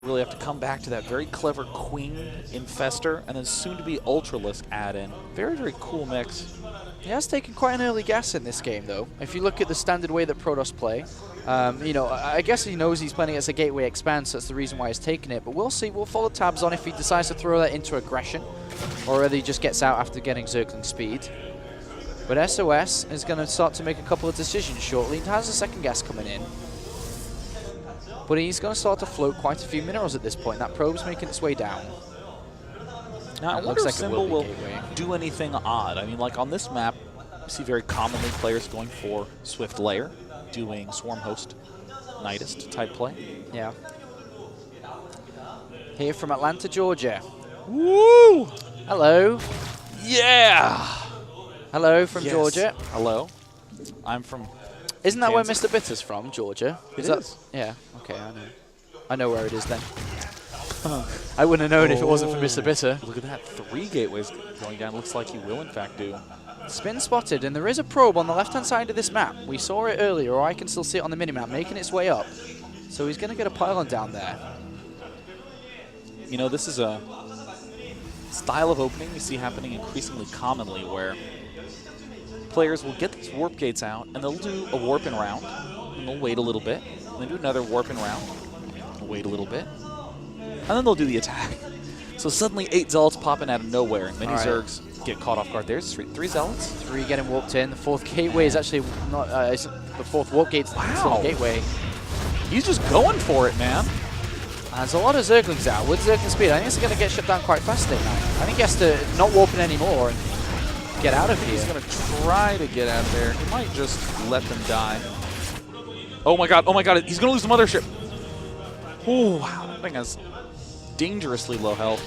Really have to come back to that very clever Queen Infester and then soon-to-be Ultralisk add-in. Very, very cool mix. He has taken quite an early guess in this game, though. If you look at the standard way that Protoss play, you know, I guess he knows he's playing as a gateway expand, so that's the reason why he's taken it. But we'll see. We'll follow tabs on if he decides to throw that into aggression, or whether he just gets out after getting Zergling speed. But SOS is going to start to make a couple of decisions shortly. He has a second guess coming in. But he's going to start to float quite a few minerals at this point. That probe's making its way down. Now, I wonder if Symbol will do anything odd. I mean, like on this map, you see very commonly players going for Swift Layer, doing Swarm Host, Nightist type play. Yeah. Here from Atlanta, Georgia. Woo! Hello. Yeah! Hello from Georgia. Hello. I'm from Isn't that Kansas. where Mr. Bitter's from, Georgia? It is. Yeah, okay, I know. I know where it is then. I wouldn't have known if it wasn't for Mr. Bitter. Look at that. 3 gateways going down. Looks like he will, in fact, do. Spin spotted, and there is a probe on the left-hand side of this map. We saw it earlier, or I can still see it on the minimap, making its way up. So he's going to get a pylon down there. You know, this is a style of opening we see happening increasingly commonly where players will get these warp gates out, and they'll do a warp and round, and they'll wait a little bit, and then do another warp and round, and wait a little bit, and then they'll do the attack. So suddenly 8 Zealots popping out of nowhere, and many Zergs get caught off guard. There's 3 Zealots. 3 getting warped in. The 4th gateway is actually not, the 4th warp gate's still gateway. He's just going for it, man. And there's a lot of Zerglings out. With Zergling speed, I think it's going to get shut down quite fast there now. I think he has to not warping anymore and get out of here. He's going to try to get out of there. He might just let them die. Oh my god, he's going to lose the mothership. Oh, wow, that thing has dangerously low health.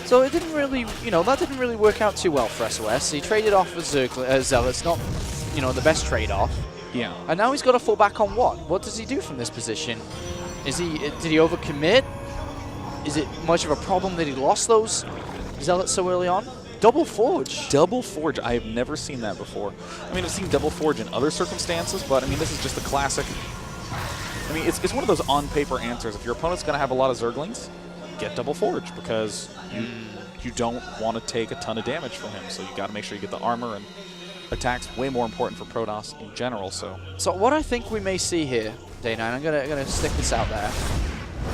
So it didn't really, you know, that didn't really work out too well for SOS. He traded off with Zealots, not, you know, the best trade-off. Yeah. And now he's got to fall back on what? What does he do from this position? Is he, did he overcommit? Is it much of a problem that he lost those Zealots so early on? Double Forge. Double Forge. I have never seen that before. I mean, I've seen Double Forge in other circumstances, but I mean, this is just a classic. I mean, it's one of those on-paper answers. If your opponent's going to have a lot of Zerglings, get Double Forge because you don't want to take a ton of damage from him. So you got to make sure you get the armor, and attack's way more important for Protoss in general. So what I think we may see here, Dana, and I'm gonna stick this out there,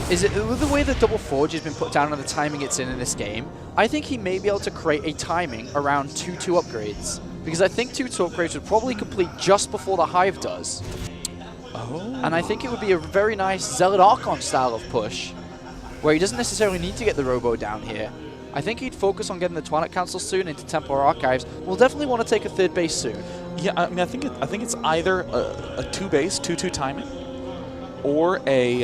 is it with the way that Double Forge has been put down and the timing it's in this game, I think he may be able to create a timing around 2-2 upgrades. Because I think 2-2 upgrades would probably complete just before the Hive does. Oh. And I think it would be a very nice Zealot Archon style of push, where he doesn't necessarily need to get the Robo down here. I think he'd focus on getting the Twilight Council soon into Templar Archives. We'll definitely want to take a 3rd base soon. Yeah, I mean, I think it's either a 2-base, 2-2 timing, or a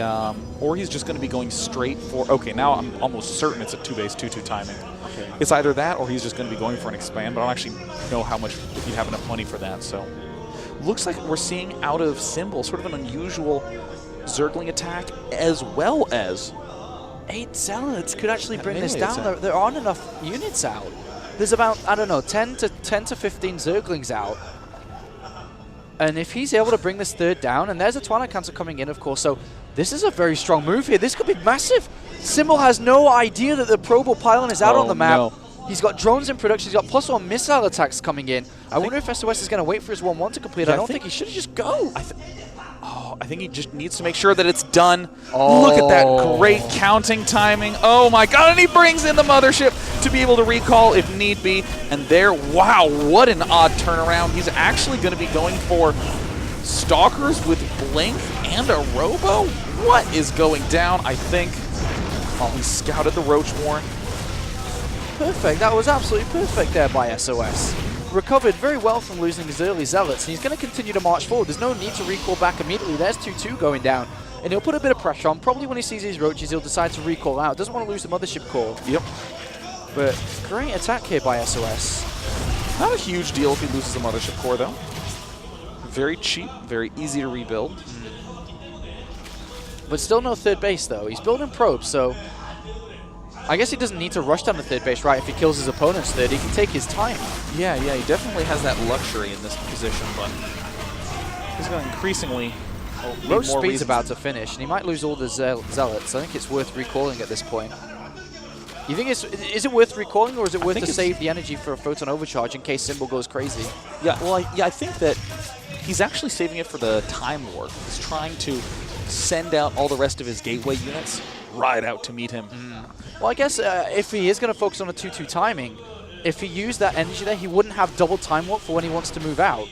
or he's just going to be going straight for. Okay, now I'm almost certain it's a 2-base, 2-2 timing. Okay. It's either that or he's just going to be going for an expand, but I don't actually know how much if he'd have enough money for that. So, looks like we're seeing out of Symbol sort of an unusual Zergling attack as well as 8 Zealots could actually bring this down. There aren't enough units out. There's about, I don't know, 10 to 15 Zerglings out. And if he's able to bring this 3rd down, and there's a Twilight Council coming in, of course, so this is a very strong move here. This could be massive. Symbol has no idea that the Probo Pylon is out on the map. No. He's got drones in production. He's got +1 missile attacks coming in. I wonder if SOS is going to wait for his 1-1 to complete. Yeah, I don't think he should just go. I think he just needs to make sure that it's done. Oh. Look at that great counting timing. Oh my god, and he brings in the mothership to be able to recall if need be. And there, wow, what an odd turnaround. He's actually going to be going for Stalkers with Blink and a Robo? What is going down? I think, he scouted the Roach Warren. Perfect, that was absolutely perfect there by SOS. Recovered very well from losing his early Zealots, and he's going to continue to march forward. There's no need to recall back immediately. There's 2-2 going down, and he'll put a bit of pressure on. Probably when he sees these Roaches, he'll decide to recall out. Doesn't want to lose the Mothership core. Yep. But great attack here by SOS. Not a huge deal if he loses the Mothership core, though. Very cheap, very easy to rebuild. But still no 3rd base, though. He's building probes, so I guess he doesn't need to rush down the 3rd base, right? If he kills his opponent's 3rd, he can take his time. Yeah, he definitely has that luxury in this position, but he's going to increasingly Roach Speed's about to finish, and he might lose all the Zealots. I think it's worth recalling at this point. You think is it worth recalling, or is it worth to save the energy for a Photon Overcharge in case Symbol goes crazy? Yeah, well, I think that he's actually saving it for the Time Warp. He's trying to send out all the rest of his Gateway units right out to meet him. Well, I guess if he is going to focus on a 2-2 timing, if he used that energy there, he wouldn't have double Time Warp for when he wants to move out.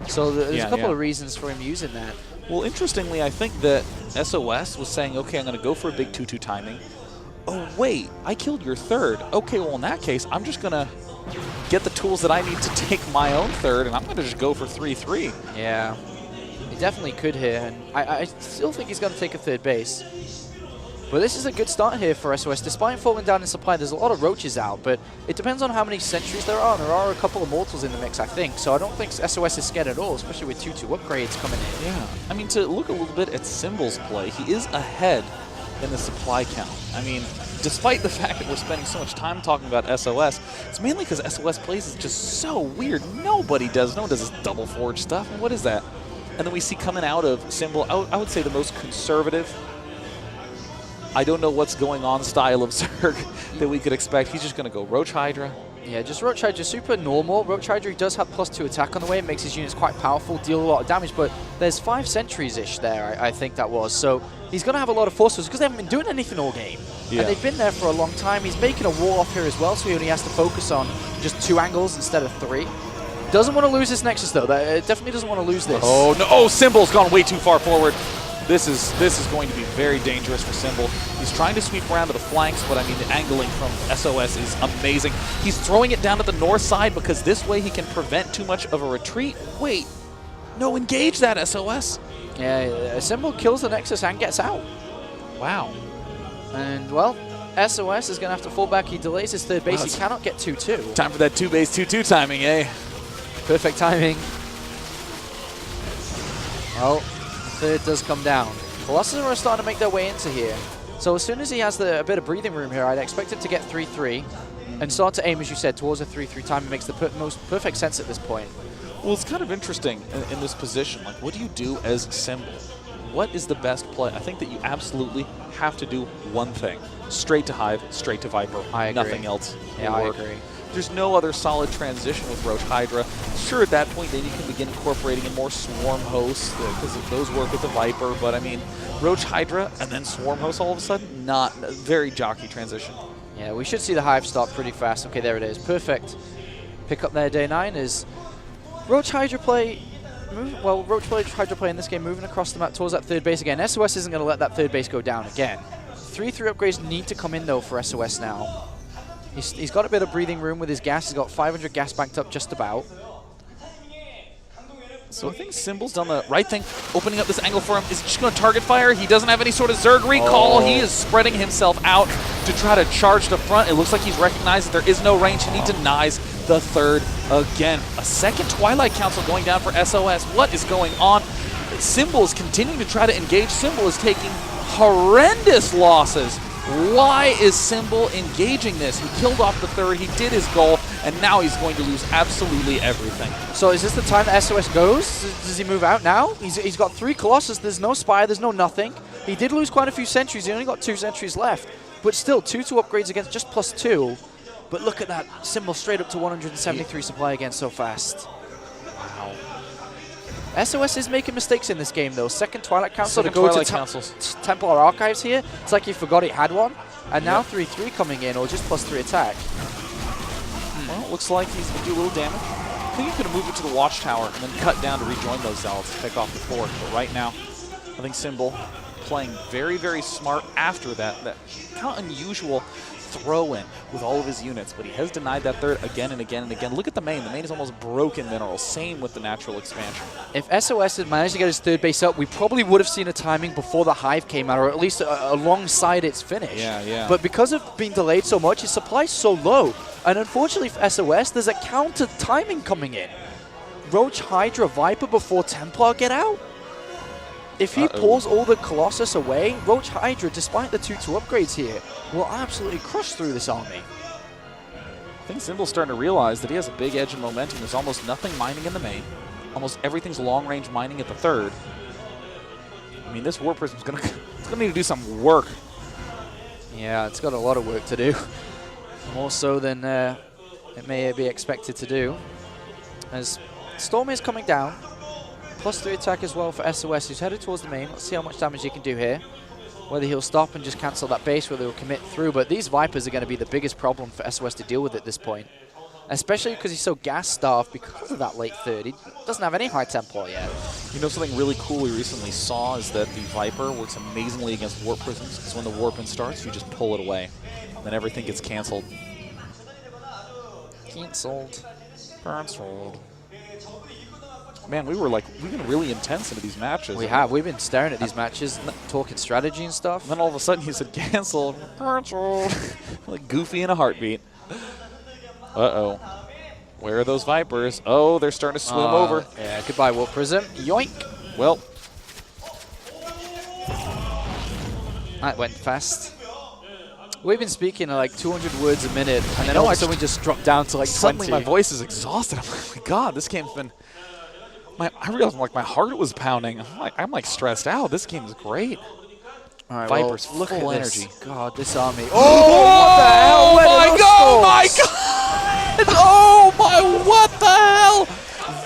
So there's a couple of reasons for him using that. Well, interestingly, I think that SOS was saying, okay, I'm going to go for a big 2-2 timing. Oh, wait, I killed your third. Okay, well, in that case, I'm just going to get the tools that I need to take my own third, and I'm going to just go for 3-3. Yeah, he definitely could here, and I still think he's going to take a third base. But this is a good start here for SOS. Despite falling down in supply, there's a lot of Roaches out, but it depends on how many sentries there are. There are a couple of Mortals in the mix, I think, so I don't think SOS is scared at all, especially with 2-2 upgrades coming in. Yeah, I mean, to look a little bit at Symbol's play, he is ahead in the supply count. I mean, despite the fact that we're spending so much time talking about SOS, it's mainly because SOS plays is just so weird. No one does this double forge stuff. And what is that? And then we see coming out of Symbol, I would say the most conservative, I don't know what's going on style of Zerg that we could expect. He's just going to go Roach Hydra. Yeah, just Roach Hydra, super normal. Roach Hydra does have +2 attack on the way. It makes his units quite powerful, deal a lot of damage, but there's 5 sentries-ish there, I think that was. So he's going to have a lot of forces because they haven't been doing anything all game. Yeah. And they've been there for a long time. He's making a wall off here as well, so he only has to focus on just 2 angles instead of 3. Doesn't want to lose this Nexus, though. Definitely doesn't want to lose this. Oh, no. Oh, Symbol's gone way too far forward. This is going to be very dangerous for Symbol. He's trying to sweep around to the flanks, but I mean, the angling from SOS is amazing. He's throwing it down to the north side because this way he can prevent too much of a retreat. Wait, no, engage that, SOS. Yeah, Symbol kills the Nexus and gets out. Wow. And, well, SOS is going to have to fall back. He delays his third base. He cannot get 2-2. Time for that 2-base 2-2 timing, eh? Perfect timing. Well, third does come down. Colossus are starting to make their way into here. So as soon as he has a bit of breathing room here, I'd expect him to get 3-3 and start to aim, as you said, towards a 3-3 time. It makes the most perfect sense at this point. Well, it's kind of interesting in this position. Like, what do you do as Symbol? What is the best play? I think that you absolutely have to do one thing. Straight to Hive, straight to Viper. I agree. Nothing else. Yeah, I agree. There's no other solid transition with Roach Hydra. Sure, at that point, then you can begin incorporating in more Swarm hosts because those work with the Viper. But I mean, Roach Hydra and then Swarm hosts all of a sudden, not a very jockey transition. Yeah, we should see the Hive start pretty fast. Okay, there it is. Perfect. Pick up there, Day 9 is Roach Hydra play. Roach Hydra play in this game moving across the map towards that third base again. SOS isn't going to let that third base go down again. 3-3 upgrades need to come in though for SOS now. He's got a bit of breathing room with his gas. He's got 500 gas banked up just about. So I think Symbol's done the right thing, opening up this angle for him. Is he just going to target fire? He doesn't have any sort of Zerg recall. He is spreading himself out to try to charge the front. It looks like he's recognized that there is no range, and he denies the third again. A second Twilight Council going down for SOS. What is going on? Symbol is continuing to try to engage. Symbol is taking horrendous losses. Why is Symbol engaging this? He killed off the third, he did his goal, and now he's going to lose absolutely everything. So is this the time that SOS goes? Does he move out now? He's got 3 Colossus, there's no Spire, there's no nothing. He did lose quite a few sentries, he only got 2 sentries left. But still, 2-2 upgrades against just +2. But look at that, Symbol straight up to 173 supply again so fast. Wow. SOS is making mistakes in this game, though. Second Twilight Council to go to Templar Archives here. It's like he forgot he had one. And now 3-3 coming in, or just +3 attack. Well, it looks like he's going to do a little damage. I think he could have moved it to the Watchtower and then cut down to rejoin those Zealots to pick off the fourth. But right now, I think Symbol playing very, very smart after that kind of unusual throw-in with all of his units, but he has denied that third again and again and again. Look at the main. The main is almost broken minerals. Same with the natural expansion. If SOS had managed to get his third base up, we probably would have seen a timing before the Hive came out, or at least alongside its finish. Yeah. But because of being delayed so much, his supply is so low. And unfortunately for SOS, there's a counter timing coming in. Roach Hydra Viper before Templar get out. If he pulls all the Colossus away, Roach Hydra, despite the 2-2 upgrades here, will absolutely crush through this army. I think Symbol's starting to realize that he has a big edge in momentum. There's almost nothing mining in the main. Almost everything's long-range mining at the third. mean, this Warp Prism's gonna it's gonna need to do some work. Yeah, it's got a lot of work to do. More so than it may be expected to do. As Storm is coming down. +3 attack as well for SOS, who's headed towards the main. Let's see how much damage he can do here. Whether he'll stop and just cancel that base, whether he'll commit through. But these Vipers are going to be the biggest problem for SOS to deal with at this point. Especially because he's so gas-starved because of that late third. He doesn't have any high tempo yet. You know, something really cool we recently saw is that the Viper works amazingly against Warp Prisms, because when the Warping starts, you just pull it away. Then everything gets canceled. Cancelled. Cancelled. Man, we've been really intense into these matches. We have. We've been staring at these matches, talking strategy and stuff. And then all of a sudden you said canceled. Cancelled. Like Goofy in a heartbeat. Uh-oh. Where are those Vipers? Oh, they're starting to swim over. Yeah, goodbye, Warp Prism. Yoink. Well. That went fast. We've been speaking at like 200 words a minute, and then all of a sudden we just dropped down to like 20. Suddenly my voice is exhausted. I'm like, oh my God, this game's been... I realized my heart was pounding. I'm like stressed out. This game is great. All right, Vipers, well, look full at energy. This. God, this army. Oh, what the hell? Oh my God! Oh my, what the hell?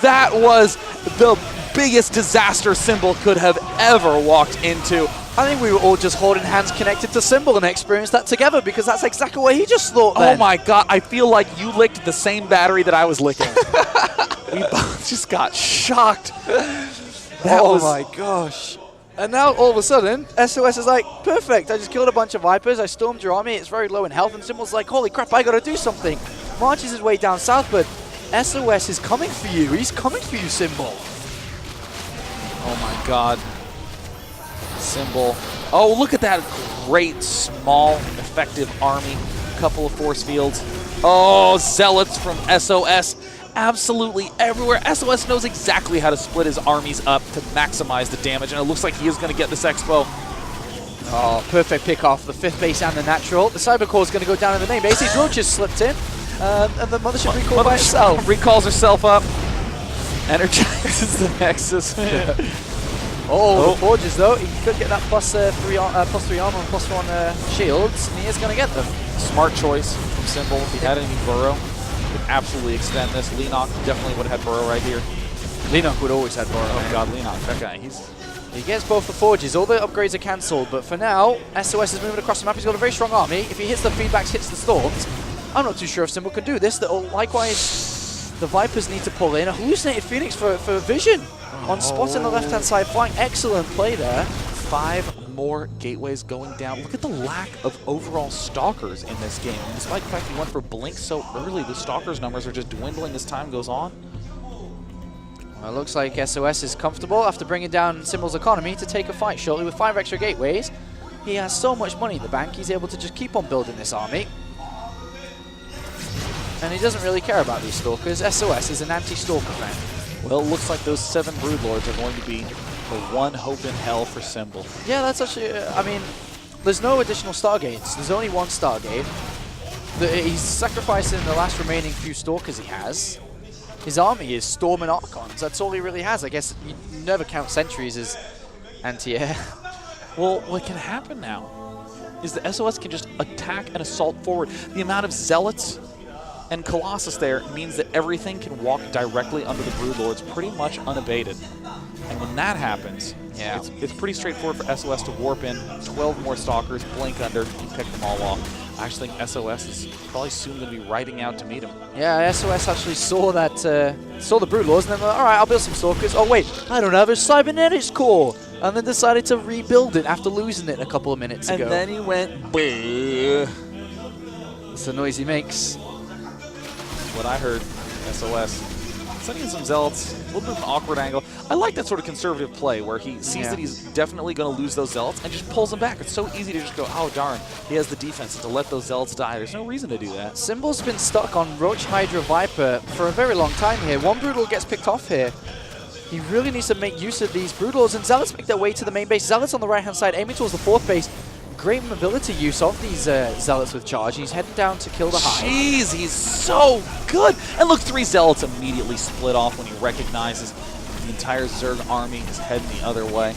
That was the biggest disaster Symbol could have ever walked into. I think we were all just holding hands connected to Symbol and experienced that together, because that's exactly what he just thought then. Oh my God, I feel like you licked the same battery that I was licking. We both just got shocked. Oh my gosh. And now all of a sudden, SOS is like, perfect, I just killed a bunch of Vipers, I stormed your army, it's very low in health, and Symbol's like, holy crap, I gotta do something. Marches his way down south, but SOS is coming for you. He's coming for you, Symbol. Oh my God. Symbol. Oh, look at that great, small, effective army. Couple of force fields. Oh, Zealots from SOS. Absolutely everywhere. SOS knows exactly how to split his armies up to maximize the damage, and it looks like he is going to get this expo. Oh, perfect pick off the 5th base and the natural. The Cybercore is going to go down in the main base. These roaches slipped in, and the Mothership recalled by itself. Recalls herself up. Energizes the Nexus. The Forges, though. He could get that +3 armor and +1 shields, and he is going to get them. Smart choice from Symbol. If he had any Burrow, could absolutely extend this. Leenock definitely would have had Burrow right here. Leenock would always have Burrow. Oh God, Leenock, that guy, he gets both the Forges. All the upgrades are cancelled, but for now, SOS is moving across the map. He's got a very strong army. If he hits the feedbacks, hits the storms, I'm not too sure if Symbol can do this. Likewise, the Vipers need to pull in. A hallucinated Phoenix for vision on spot in the left-hand side flank. Excellent play there. 5 more gateways going down. Look at the lack of overall Stalkers in this game. And despite the fact he went for Blink so early, the Stalkers numbers are just dwindling as time goes on. Well, it looks like SOS is comfortable after bringing down Symbol's economy to take a fight shortly with 5 extra gateways. He has so much money in the bank, he's able to just keep on building this army. And he doesn't really care about these Stalkers. SOS is an anti-Stalker fan. Well, it looks like those 7 Broodlords are going to be the one hope in hell for Symbol. Yeah, that's actually, I mean, there's no additional Stargates. There's only 1 Stargate. He's sacrificing the last remaining few Stalkers he has. His army is Storm and Archons. That's all he really has. I guess you never count Sentries as anti-air. Well, what can happen now is the SOS can just attack and assault forward. The amount of Zealots and Colossus there means that everything can walk directly under the Broodlords pretty much unabated. And when that happens, yeah, it's pretty straightforward for SOS to warp in, 12 more Stalkers, blink under, and pick them all off. I actually think SOS is probably soon going to be riding out to meet him. Yeah, SOS actually saw that, saw the Broodlords, and then all right, I'll build some Stalkers. Oh wait, I don't have a Cybernetics core, and then decided to rebuild it after losing it a couple of minutes ago. And then he went, bleh. That's the noise he makes. What I heard, SOS. Sending in some Zealots, a little bit of an awkward angle. I like that sort of conservative play where he sees that he's definitely going to lose those Zealots and just pulls them back. It's so easy to just go, oh darn, he has the defense to let those Zealots die. There's no reason to do that. Symbol's been stuck on Roach, Hydra, Viper for a very long time here. 1 Broodlord gets picked off here. He really needs to make use of these Broodlords, and Zealots make their way to the main base. Zealots on the right-hand side, aiming towards the 4th base. Great mobility use of these Zealots with charge. He's heading down to kill the Hive. Jeez, he's so good. And look, 3 Zealots immediately split off when he recognizes the entire Zerg army is heading the other way.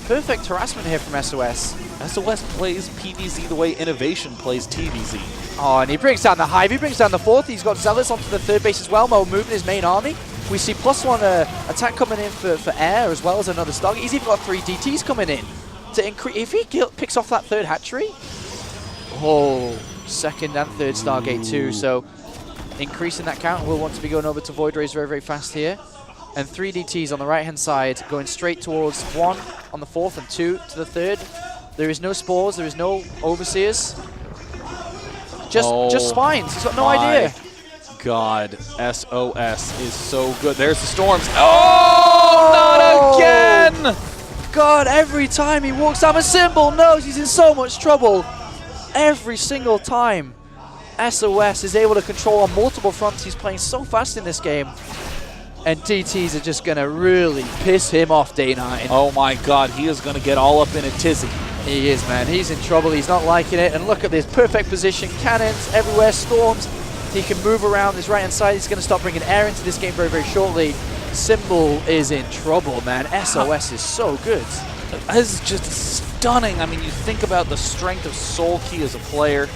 perfect harassment here from SOS. SOS plays PvZ the way Innovation plays TvZ. Oh, and he brings down the Hive, he brings down the fourth. He's got Zealots onto the third base as well, Mo moving his main army. We see +1 attack coming in for air as well as another Stargate. He's even got 3 DTs coming in to increase. If he picks off that third hatchery, oh, second and third Stargate too. So increasing that count. We'll want to be going over to Void Rays very, very fast here. And 3 DTs on the right-hand side, going straight towards 1 on the fourth and 2 to the third. There is no spores, there is no overseers. Just spines. He's got no idea. God, SOS is so good. There's the storms. Oh, not again! God, every time he walks down a symbol, knows he's in so much trouble. Every single time SOS is able to control on multiple fronts. He's playing so fast in this game. And DTs are just going to really piss him off, Day9. Oh my God, he is going to get all up in a tizzy. He is, man. He's in trouble. He's not liking it. And look at this perfect position. Cannons everywhere, storms. He can move around his right-hand side. He's going to start bringing air into this game very, very shortly. Symbol is in trouble, man. SOS is so good. This is just stunning. I mean, you think about the strength of Soul Key as a player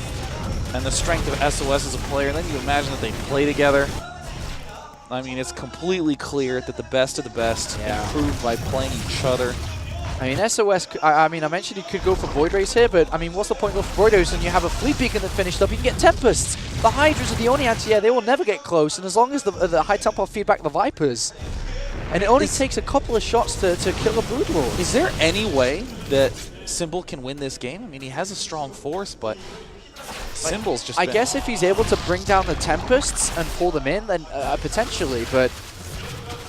and the strength of SOS as a player, and then you imagine that they play together. I mean, it's completely clear that the best of the best improve by playing each other. I mean, SOS, I mean, I mentioned he could go for Void Rays here, but I mean, what's the point of going for Void Rays when you have a Fleet Beacon that finished up? You can get Tempests. The Hydras are the only anti-air. They will never get close, and as long as the high tempo feedback the Vipers. And it only takes a couple of shots to kill a Broodlord. Is there any way that Symbol can win this game? I mean, he has a strong force, but Symbol's just I guess if he's able to bring down the Tempests and pull them in, then potentially, but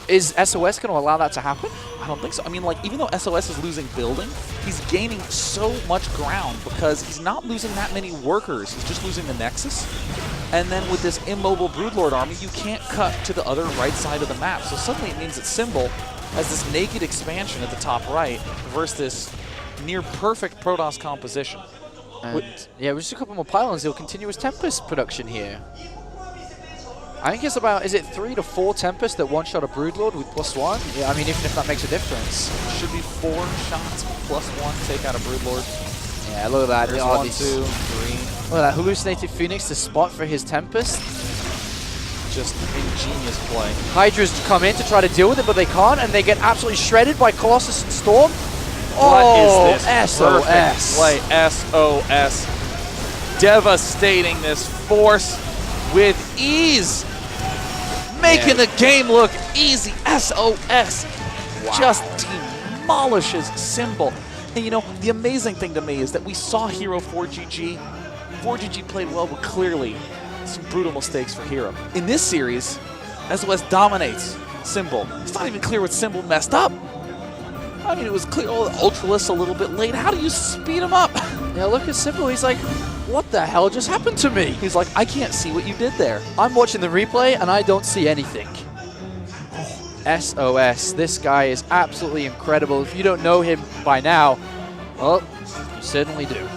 is SOS going to allow that to happen? I don't think so. I mean, like, even though SOS is losing building, he's gaining so much ground because he's not losing that many workers. He's just losing the Nexus. And then with this immobile Broodlord army, you can't cut to the other right side of the map. So suddenly it means that Symbol has this naked expansion at the top right versus this near-perfect Protoss composition. And yeah, with just a couple more pylons, he'll continue his Tempest production here. I think it's about, is it 3 to 4 Tempest that one-shot a Broodlord with +1? Yeah, I mean, even if that makes a difference. Should be 4 shots +1, take out a Broodlord. Yeah, look at that. There's 1, 2, 3. Look at that Hallucinated Phoenix to spot for his Tempest. Just ingenious play. Hydras come in to try to deal with it, but they can't, and they get absolutely shredded by Colossus and Storm. What is this? SOS. Perfect play. SOS. Devastating this force with ease. Making the game look easy. SOS just demolishes Symbol. And you know, the amazing thing to me is that we saw Hero 4GG. 4GG played well, but clearly some brutal mistakes for Hero. In this series, SOS dominates Symbol. It's not even clear what Symbol messed up. I mean, it was clear, oh, Ultralisk a little bit late. How do you speed him up? Yeah, look at Symbol. He's like, what the hell just happened to me? He's like, I can't see what you did there. I'm watching the replay, and I don't see anything. SOS. This guy is absolutely incredible. If you don't know him by now, well, you certainly do.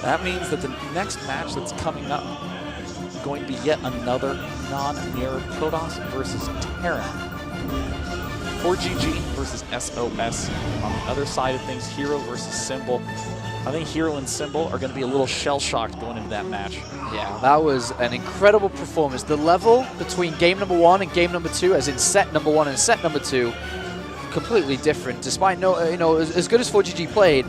That means that the next match that's coming up is going to be yet another non-mirror Protoss versus Terran. 4GG versus SOS. On the other side of things, Hero versus Symbol. I think Hero and Symbol are going to be a little shell-shocked going into that match. Yeah, that was an incredible performance. The level between game number 1 and game number 2, as in set number 1 and set number 2, completely different. Despite as good as 4GG played,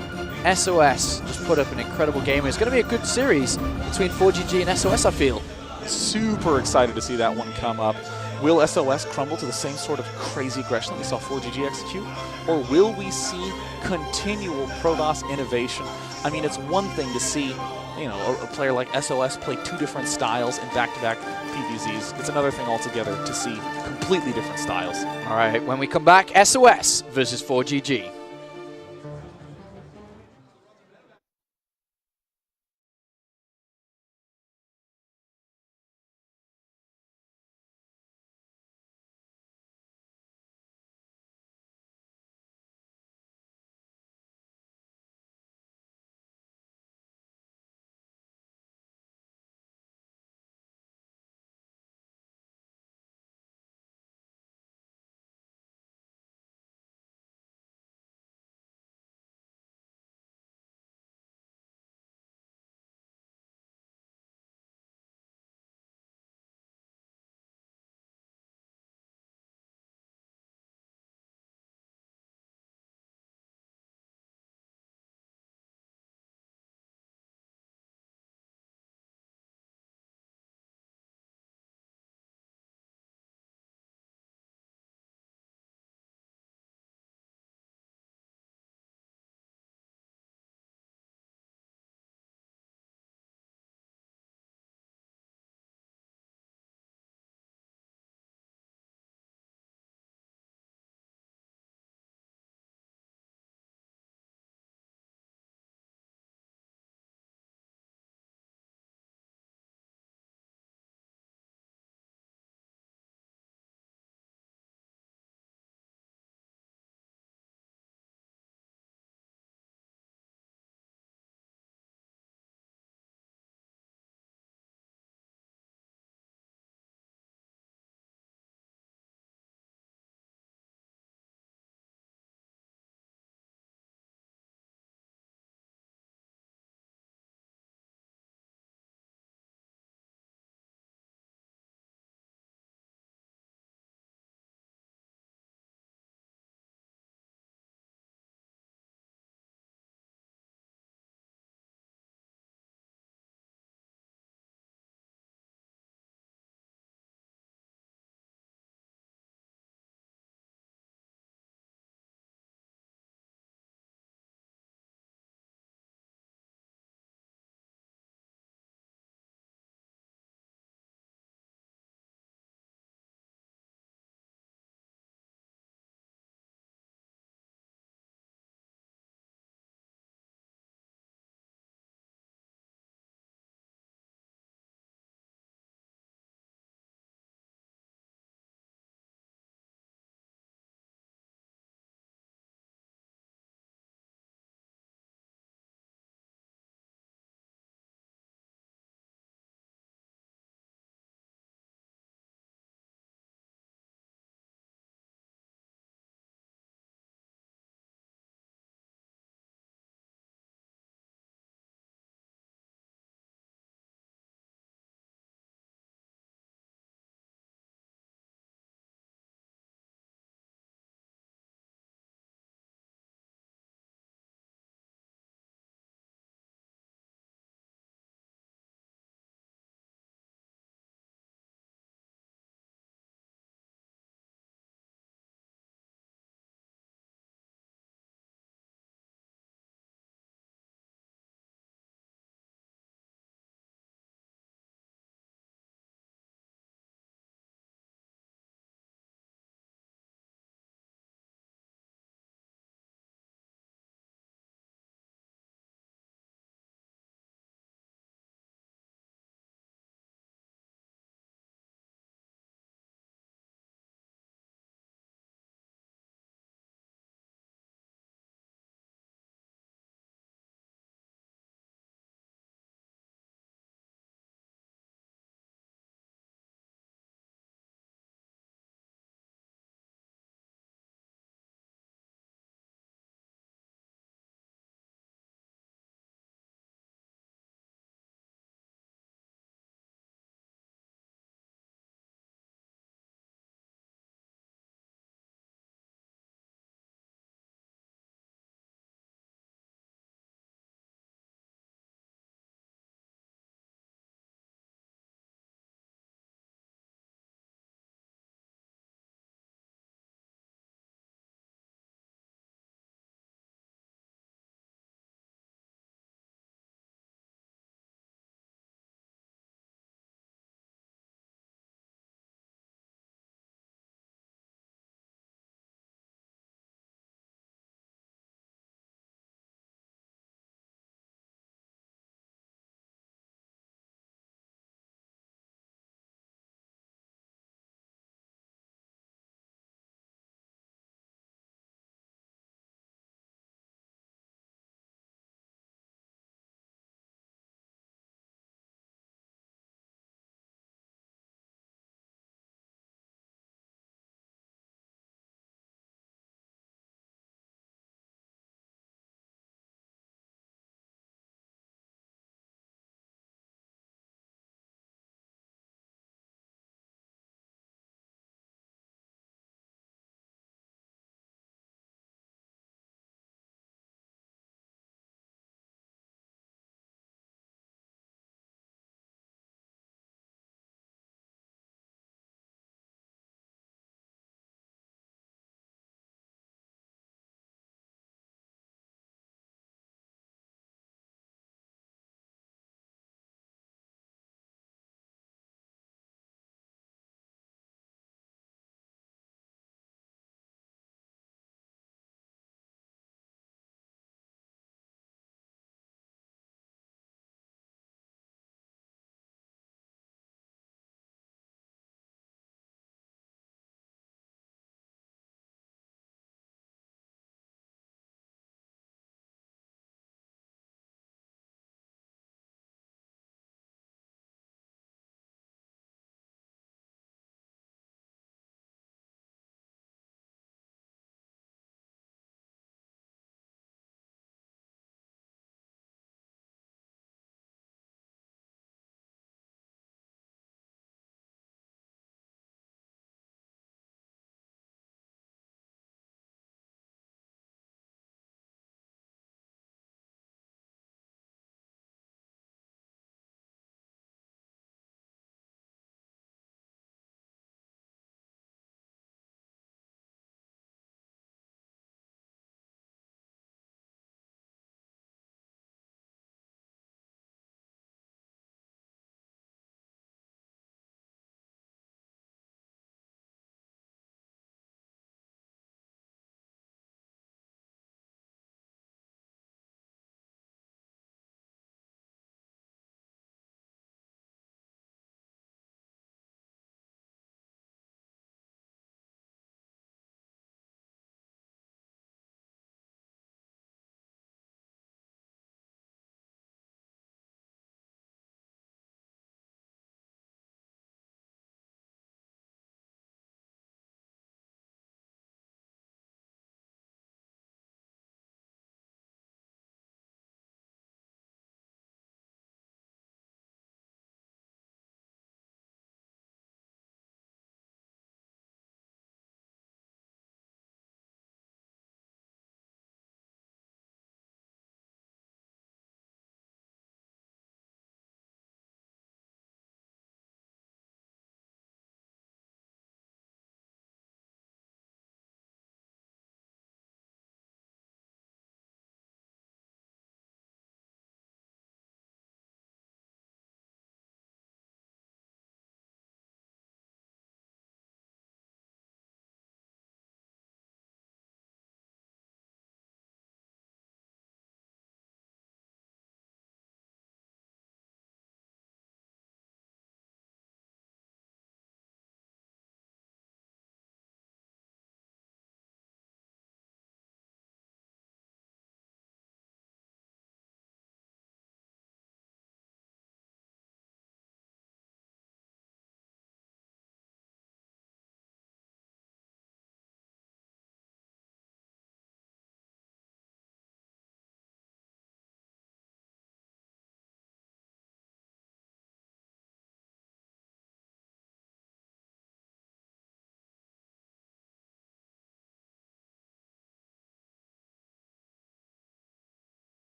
SOS just put up an incredible game. It's going to be a good series between 4GG and SOS, I feel. Super excited to see that one come up. Will SOS crumble to the same sort of crazy aggression that we saw 4GG execute? Or will we see continual Protoss innovation? I mean, it's one thing to see, you know, a player like SOS play 2 different styles in back-to-back PvZs. It's another thing altogether to see completely different styles. All right, when we come back, SOS versus 4GG.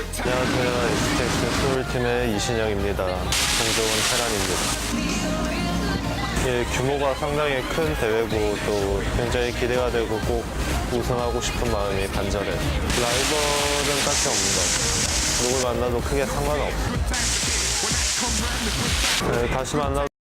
안녕하세요. STX 소울팀의 이신영입니다. 동종은 테란입니다. 예, 규모가 상당히 큰 대회고 또 굉장히 기대가 되고 꼭 우승하고 싶은 마음이 간절해요. 라이벌은 딱히 없는 것 같아요. 누굴 만나도 크게 상관없어요. 네, 다시 만나도